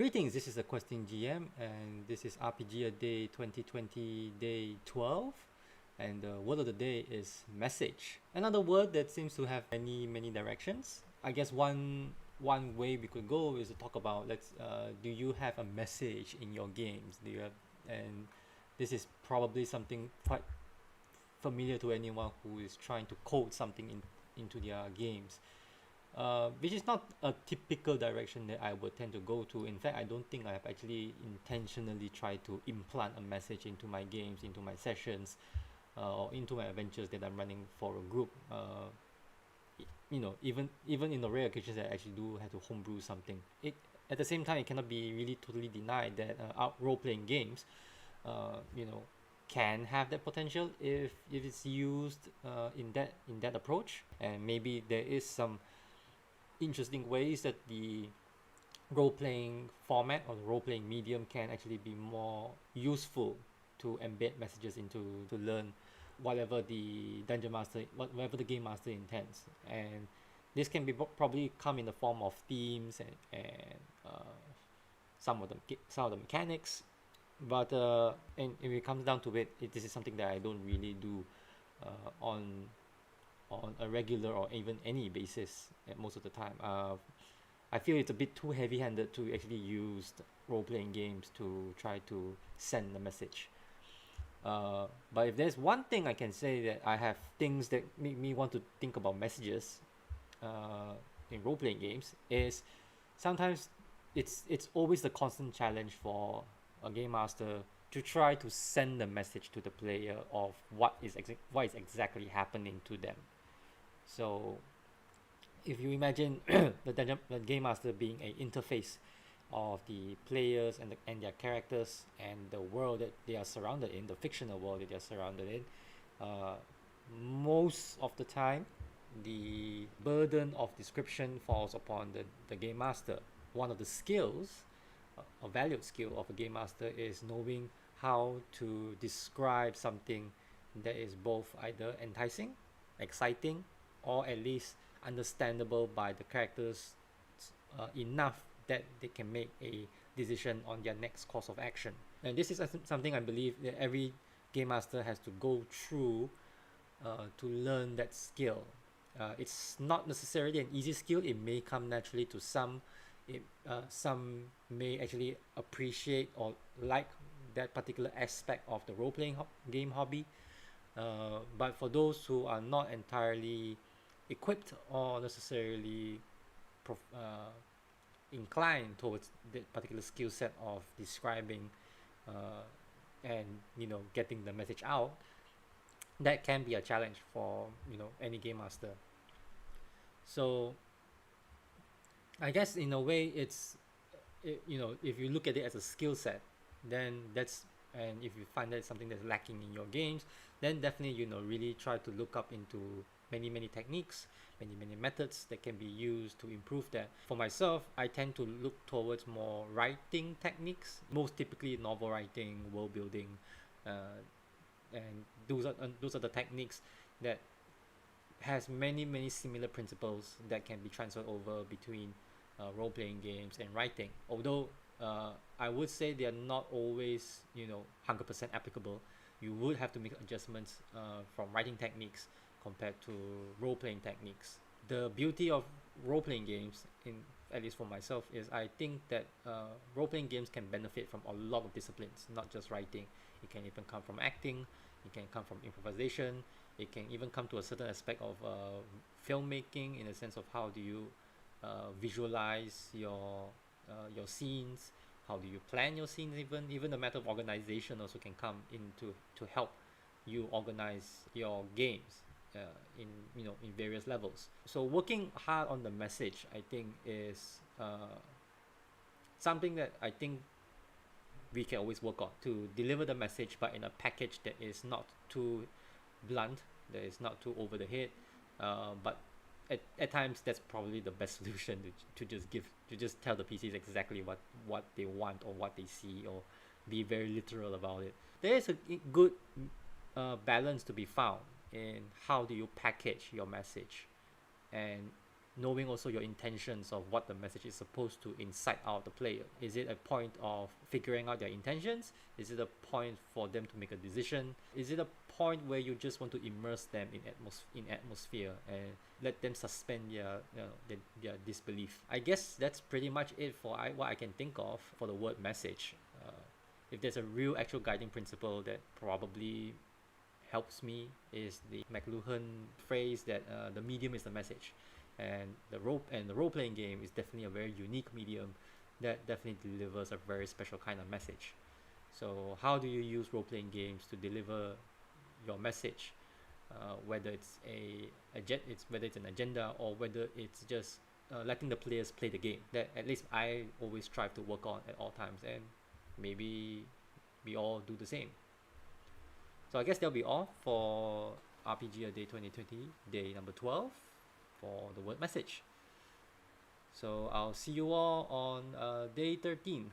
Greetings, this is the Questing GM, and this is RPG A Day 2020 Day 12. And the word of the day is message. Another word that seems to have many directions. I guess one way we could go is to talk about do you have a message in your games? Do you have and this is probably something quite familiar to anyone who is trying to code something into their games, which is not a typical direction that I would tend to go to. In fact, I don't think I have actually intentionally tried to implant a message into my games, into my sessions, or into my adventures that I'm running for a group. Even in the rare occasions that I actually do have to homebrew something, it at the same time it cannot be really totally denied that role-playing games, you know, can have that potential if it's used in that approach. And maybe there is some interesting ways that the role-playing format or the role-playing medium can actually be more useful to embed messages into, to learn whatever the dungeon master, whatever the game master intends. And this can be probably come in the form of themes and some of the mechanics. But and if it comes down to it, this is something that I don't really do on a regular or even any basis at most of the time. I feel it's a bit too heavy-handed to actually use role-playing games to try to send a message. But if there's one thing I can say, that I have things that make me want to think about messages in role-playing games, is sometimes it's always the constant challenge for a game master to try to send a message to the player of what is exactly happening to them. So if you imagine the game master being an interface of the players and their characters and the world that they are surrounded in, the fictional world that they are surrounded in, uh, most of the time the burden of description falls upon the game master. One of the skills, a valued skill of a game master, is knowing how to describe something that is both either enticing, exciting, or at least understandable by the characters enough that they can make a decision on their next course of action. And this is something I believe that every game master has to go through to learn that skill. It's not necessarily an easy skill. It may come naturally to some. Some may actually appreciate or like that particular aspect of the role-playing game hobby. But for those who are not entirely equipped or necessarily inclined towards that particular skill set of describing uh, and getting the message out, that can be a challenge for any game master. So I guess in a way if you look at it as a skill set, then that's and if you find that it's something that's lacking in your games, then definitely really try to look up into many techniques, many methods that can be used to improve that. For myself, I tend to look towards more writing techniques, most typically novel writing, world building, uh, and those are the techniques that has many similar principles that can be transferred over between role-playing games and writing. Although I would say they are not always 100% applicable. You would have to make adjustments from writing techniques compared to role-playing techniques. The beauty of role-playing games, in at least for myself, is I think that role-playing games can benefit from a lot of disciplines, not just writing. It can even come from acting, it can come from improvisation, it can even come to a certain aspect of filmmaking, in the sense of how do you visualize your scenes, how do you plan your scenes. Even the matter of organization also can come into to help you organize your games in various levels. So working hard on the message, I think, is something that I think we can always work on, to deliver the message but in a package that is not too blunt, that is not too over the head, but at times that's probably the best solution, to just tell the PCs exactly what they want or what they see, or be very literal about it. There is a good balance to be found in how do you package your message, and knowing also your intentions of what the message is supposed to incite out the player. Is it a point of figuring out their intentions? Is it a point for them to make a decision? Is it a point where you just want to immerse them in atmosphere and let them suspend their disbelief? I guess that's pretty much it for what I can think of for the word message. If there's a real actual guiding principle that probably helps me, is the McLuhan phrase that the medium is the message, and the role playing game is definitely a very unique medium that definitely delivers a very special kind of message. So how do you use role playing games to deliver your message? Whether whether it's an agenda, or whether it's just letting the players play the game. That at least I always strive to work on at all times, and maybe we all do the same. So I guess that'll be all for RPG A Day 2020, day number 12 for the word message. So I'll see you all on day 13.